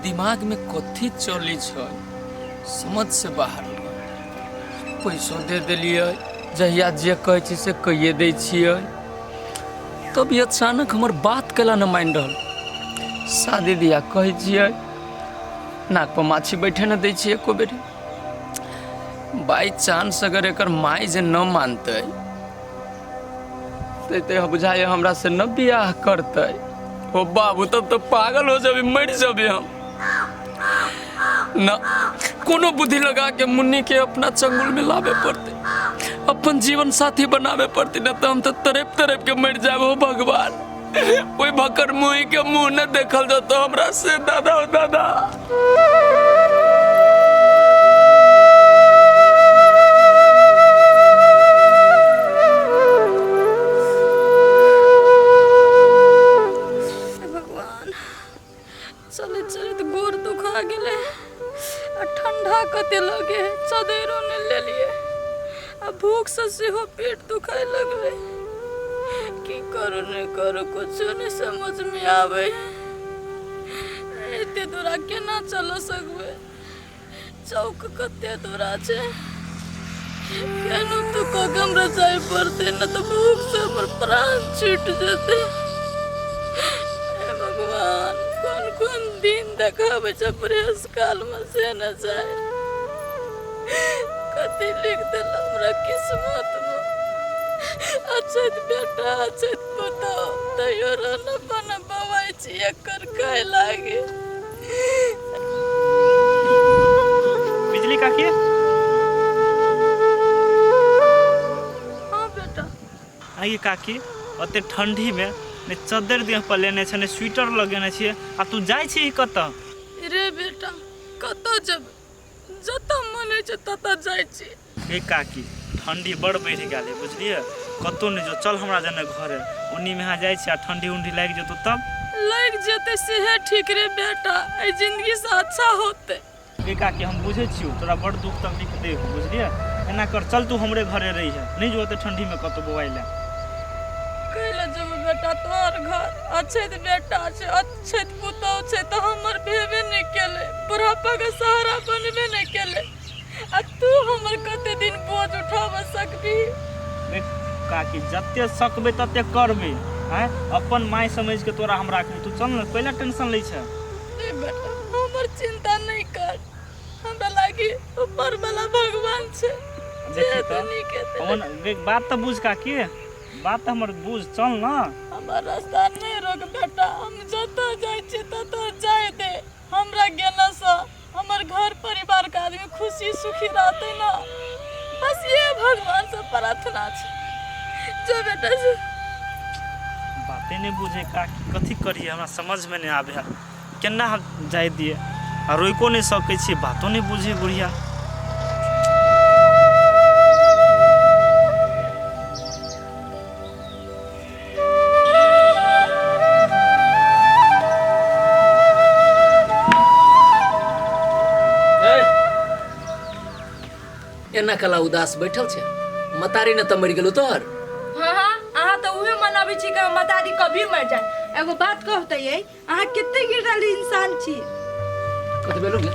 दिमाग में कथी चली छै समझ से बाहर। पैसो दे दिलिए, जहिया जे कहै छी से कहिए दै छियै, तभी अचानक हमर बात केला न मान रहल। शादी दिया कहै छियै, नाक पर माछी बैठे न दै छियै एको बेरी। बाई चांस अगर एकर माई जे न मानतै तो बुझाए हमरा से न बियाह करतै। ओ बाबू तब तो पागल हो जाबे, मर जाबे हम। न कोनो बुद्धि लगा के मुन्नी के अपना चंगुल में लावे पड़ते, अपन जीवन साथी बनावे पड़ते, न तो हम तो तरफ तरफ के मर जाबे। हो भगवान, कोई भकर मुँह के मुंह न देखल जातो हमरा से। दादा हो दादा, चले चले तो गोर दुखा गेले, ठंडा कते लगे, चदरो ने ले लिए, भूख से सेहो पेट दुखाए लगले। की करू ने करू कुछ नहीं समझ में आवे। एते दूरा केना चलो सकबे, चौक कते दूरा छे। केनो तो कगम रजाई पड़ते, न तो भूख से हमर प्राण छूट जेते। भगवान, कौन कौन दिन देखावे छ प्रेस काल में से न जाए। कथी लिख दिल हमरा किस्मत में। अछत बेटा अछत पुतो तैयो रन बन बवाई छी एकर कहे लागे। बिजली काकी, हाँ बेटा। आइए काकी, ओते ठंडी में ने चद्दर देह पर लेने छ, ने स्वेटर लगेने छिए, आ तू जाय छी कत? रे बेटा, कत जब जत मन है छ तत जाय छी। ए काकी, ठंडी बड़ बढ़ गेले बुझलिए, कतो ने जो चल हमरा जने घरे, उन्नी में यहाँ जाय छी, आ ठंडी उंडी लाग जतो तब लग जेते सेहे ठीक रे बेटा, ए जिंदगी से अच्छा होते। ए काकी, हम बुझे छियो तोरा बड़ दुख तकलीफ दे हो बुझलिए, एना कर चल तू हमरे घरे रही है, नहीं जो ओते ठंडी में कतो बोवाइले। कहले जब बेटा तोहर घर अच्छे बेटा छे, अच्छे पुतो छे, तो हमर भेबे नहीं केले, बुढ़ापा के सहारा बनबे नहीं केले। आ तू हमर कते दिन बोझ उठाव सकबी? ए काकी, जत्ते सकबे तत्ते करबे, हैं? अपन माई समझ के तोरा हम राखबे, तू चल न, पहले टेंशन लै छ। ए बेटा, हमर चिंता नहीं कर, हमरा लागी ऊपर वाला भगवान छे। देखी त ओन बात त बुझ काकी, बात त हमर बुझ, चल न। हमर रास्ता नहीं रोक बेटा, हम जत जाय छी तत जाय दे। हमरा गेला से हमर घर परिवार का आदमी खुशी सुखी रहते ना, बस ये भगवान से प्रार्थना छे। जो बेटा जो बातें नहीं बुझे काकी, कथी करिए हमरा समझ में नहीं आवे, केना हम जाय दिए, आ रोको नहीं सकै छी, बातों नहीं बुझे बुढ़िया। एना कला उदास बैठल छे, मतारी न त मर गेलो तोहर। हाँ हाँ, अहाँ तो उहे मनाबे छी कि मतारी कभी मर जाए। एगो बात कहते ये, अहाँ कितने गिरल इंसान छी। कथी भेलो गे?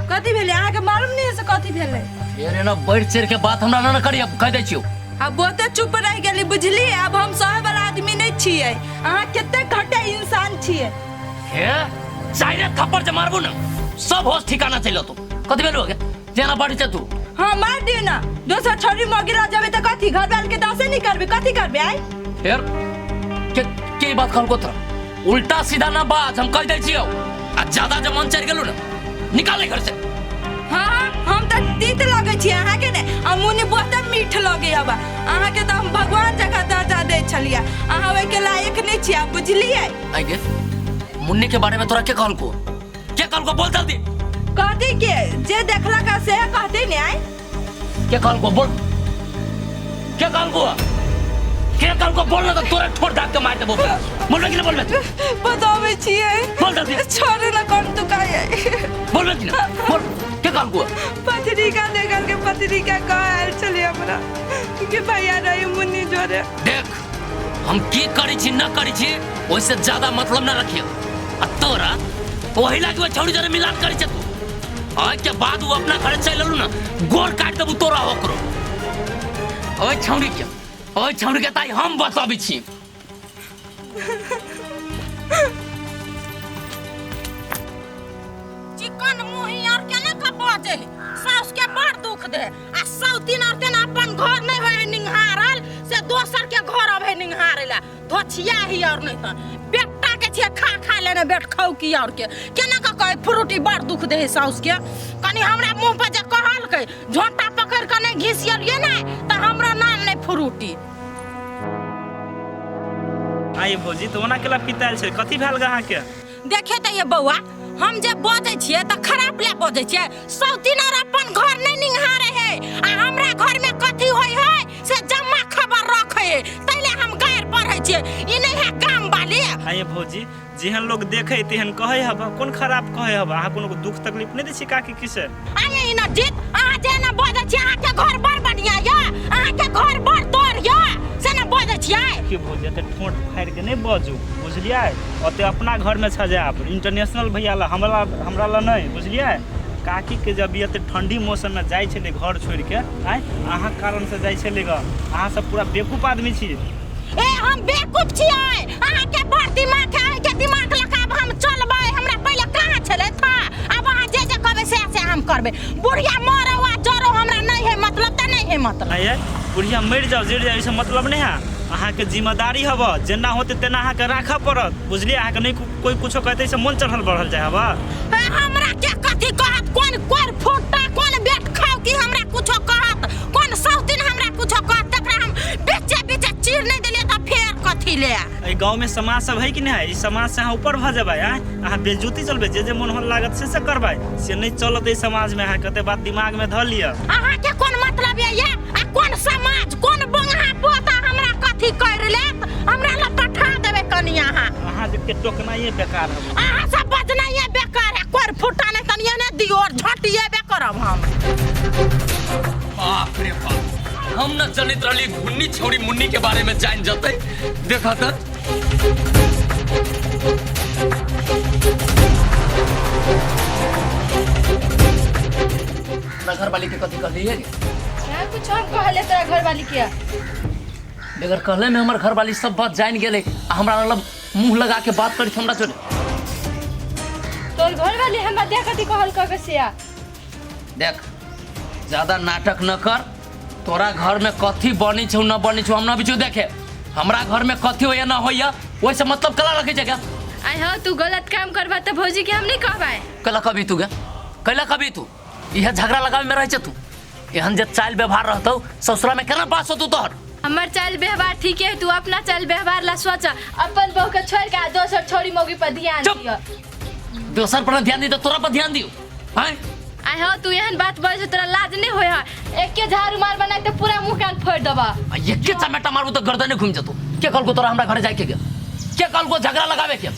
कथी भेले, अहाँ के मालूम नहीं है से कथी भेले? यार ना बढ़ चढ़ के बात हमरा न करी, अब कह दै छियो। अब बहुते चुप रह गेली बुझली, अब हम सहे वाला आदमी नहीं छिए। अहाँ कितने घटे इंसान छिए। हे चाइरे थप्पड़ जे मारबो न, सब होश ठिकाना चलो। तो कथी भेलो गे? जेना बढ़ छ तू। हाँ मार दिए ना, दोसर छोरी मगिरा जाबे त कथी घर वाल के दासे नहीं करबे, कथी करबे आई? फिर के बात कहल को तोरा? उल्टा सीधा ना बात, हम कह दै छियो। आ ज्यादा जे मन चढ़ गेलो न, निकाले घर से। हाँ हाँ, हम त तीत लगे छी अहाँ के ने, आ मुनी बहुते मीठ लगे अब। अहाँ के त हम भगवान जगह दर्जा दे छलिया, अहाँ वे के लायक नहीं छी, बुझलिए? आई गे, मुन्नी के बारे में तोरा के कहल को? के कहल को? बोल जल्दी। कहती के जे देखला का से कहते नहीं आई? के कहल को? बोल। के कहल को? के कहल को? बोल ना तो तोरे ठोड़ दाग के मार देबो। बोल कि ना बोल बे? बतावे छिए। बोल जल्दी। छोड़ ना कौन तू काहे? बोल कि ना? बोल। के कहल को? पत्रिका देखल के पत्रिका कहल चले हमरा कि भैया रही मुन्नी जोरे। देख, हम की करी छी न करी छी, ओइसे ज्यादा मतलब न रखियो। आ तोरा वही लागे छौड़ी जरे मिलान करे छ तू आज के बाद वो अपना घर चल ललू ना गोर काट देबू तोरा होकरो ओए छौड़ी के ताई हम बताबै छी चिकन मुही और केना का बाजे सास के बड़ दुख दे आ सौतीन और तेन अपन घर नहीं होय निंघारल से दोसर के घर अबे निंघारेला धोछिया ही और नहीं त बेटा के छे खा लेने बैठ खाऊ की और के केना का कहे फ्रूटी बड़ दुख दे सास के कनी हमरा मुंह पे जे कहल के झोंटा पकड़ के नहीं घिसियलिए ना त हमरा नाम नहीं फ्रूटी आइ भौजी तो ओना केला पिताल छै कथि भेल ग अहाँ के देखे त ये बौआ हम जे बजे छिए त खराब ले बजे छिए सौतीन और अपन घर नहीं निंघारे है आ हमरा घर में कथि होय है से जम्मा खबर रखे तैले हम गैर पढ़े छिए ई नहीं है काम वाली आइ भौजी जेहन लोग देखे तेहन कहे हब कोन खराब कहे हब अहाँ कोनो दुख तकलीफ नहीं दै छी काकी किसे आये ई न जीत अहाँ जे न बजे छिए अहाँ के घर बड़ बढ़िया या अहाँ के घर बड़ तोड़ या से न बजे छिए कि भौजी त ठोंठ फाड़ के नहीं बजू बुझलियै ओते अपना घर में छ जाब इंटरनेशनल भैया ला हमरा ला नहीं बुझलियै काकी के जब ये ठंडी मौसम में जाय छले घर छोड़ के आय अहाँ कारण से जाय छले ग अहाँ सब पूरा बेवकूफ आदमी छी ए हम बेवकूफ छियै अहाँ के बड़ दिमाग है के दिमाग लगाब हम चलबै हमरा पहले कहां छले था अब अहाँ जे कहबे से हम करबे बुढ़िया मरवा जरो हमरा नहीं है मतलब त नहीं है मतलब आय बुढ़िया मर जाओ जड़ जाओ इसे मतलब नहीं है अहाँ के जिम्मेदारी हब जेना होते तेना अहाँ के राखा पड़त बुझलिए अहाँ के नहीं कोई कुछो कहते से मन चढ़ल बढ़ल जाय हब हमरा के कथि कहत कोन फुट्टा कोन बेट खाओ कि हमरा कुछो कहत कोन सौतीन हमरा कुछो कहत तकरा हम बीचे चीर नहीं देलिए त फेर कथि ले ए गांव में समाज सब है कि नहीं है इस समाज से अहाँ ऊपर भ जेबै अहाँ बेइज्जती चलबे जे मन होन लागत से करबै से नहीं चलत ए समाज में अहाँ कते बात दिमाग में ध लिया अहाँ के कोन मतलब ये आ कोन समाज कोन बंगहा पोता हमरा कथि कर लेत हमरा ला पठा देबे कनिया अहाँ के टोकना ये बेकार है अहाँ सब बजना ये बेकार है कोर फुटा ने तनिया ने दियो और झटिए बे करब हम बाप रे बाप हम न जनित रहली घुन्नी छौड़ी मुन्नी के बारे में जान जतै देखा त घर वाली के कथि कहली है क्या कुछ हम कहले तोरा घर वाली किया बेगर कहले में हमर घर वाली सब बात जान गेले हमरा मतलब मुंह लगा के बात करी हमरा छोड़ तोर घर वाली हमरा देख कथि कहल क के सिया देख ज्यादा नाटक न कर तोरा घर में कथी बनी छौ न बनी छौ हम ना बिचो देखे हमरा घर में कथी होया न होया वैसे मतलब कला रखे जगह आय हो तू गलत काम करबा त भौजी के हम नहीं कहबाय कला कभी तू गे कला कभी तू यह झगड़ा लगावे में रह छ तू एहन जे चाल व्यवहार रहतौ ससुरा में केना पास हो तू तोहर हमर चाल व्यवहार ठीक है तू अपना चाल व्यवहार ला सोच अपन बहू के छोड़ के दोसर छोड़ी मौगी पर ध्यान दियो दोसर पर ध्यान दी तो तोरा पर ध्यान दियो हैं आय हो तू एहन बात बोले तोरा लाज नहीं होय है एके झाड़ू मार बनाए त पूरा मुंह कान फोड़ देबा एके चमेटा मारबू तो गर्दन घूम जतू के कल को तोरा हमरा घरे जाए के कल को झगड़ा लगावे के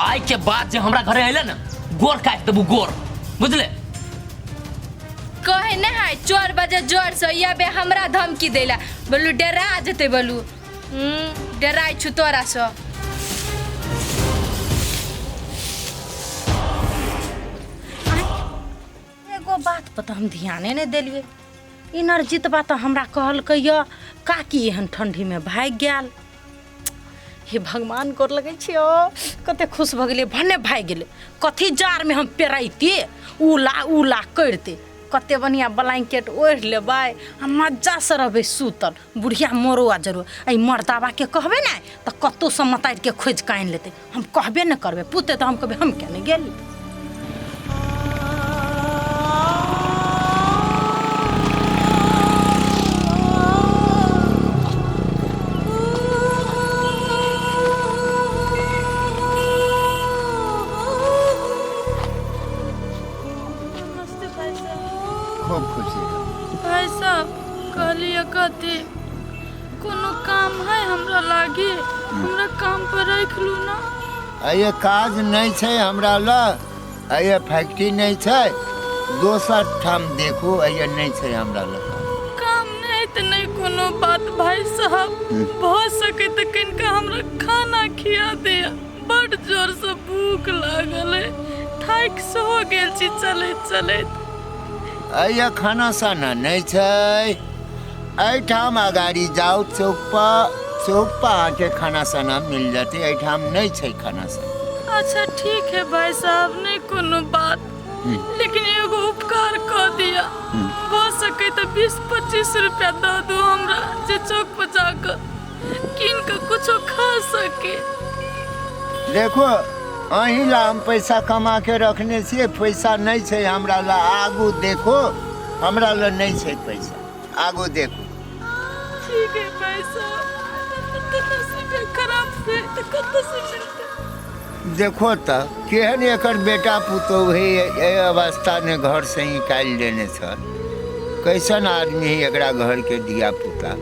आय के बाद जे हमरा घरे आइले ना गोर काट देबू गोर बुझले कहे न है 4 बजे जोर से या बे हमरा धमकी देला बोलू डरा जते बोलू डराई छु तोरा से एगो बात पर तो हम ध्याने नहीं देलिए इ नरजीत बात तो हमरा कहल कहियो काकी एहन ठंडी में भाग गेल हे भगवान गोर लगे छियो कते खुश भ गेले भने भाग गेले कथी जार में हम पेराइते उला करते कते बढ़िया ब्लैंकेट ओढ़ लेबै हम मजा से रहबै सुतल बुढ़िया मरुआ जरूर आई मर्दावा के कहबे ना त कतो से मतार के खोज काइन लेते हम कहबे न करबे पुते तो हम कहबे हम केने गेली खूब खुशी भाई साहब कहलिए कथी कोनो काम है हमरा लागी हमरा काम पर रख लू ना आइए काज नहीं छै हमरा ल आइए फैक्ट्री नहीं छै दोसर ठाम देखो आइए नहीं छै हमरा ल काम नहीं तो नहीं कोनो बात भाई साहब हो सके तो कनिका हमरा खाना खिया दे बड़ जोर से भूख लागल है थाक से हो गेल छी चलैत चलैत। अइया खाना साना नहीं छै। एठाम अगाड़ी जाओ चौक पर आके खाना साना मिल जाते। एठाम नहीं छै खाना साना। अच्छा ठीक है भाई साहब, नहीं कोनो बात, लेकिन एगो उपकार कर दिया। हो सके तो 20-25 रुपया दे दो हमरा, जे चौक पर जाकर किन के कुछो खा सके। देखो अहीं ला हम पैसा कमा के रखने छियै। पैसा नहीं छै हमरा ला। आगू देखो, हमरा ला नहीं छै पैसा। आगू देखो। ठीक है भाई साहब, नसीब खराब से तो कत से मिलते। देखो तो केहन एकर बेटा पुतौह है, ये अवस्था ने घर से निकाल देने छ। कैसन आदमी है एकरा घर के दिया पुता।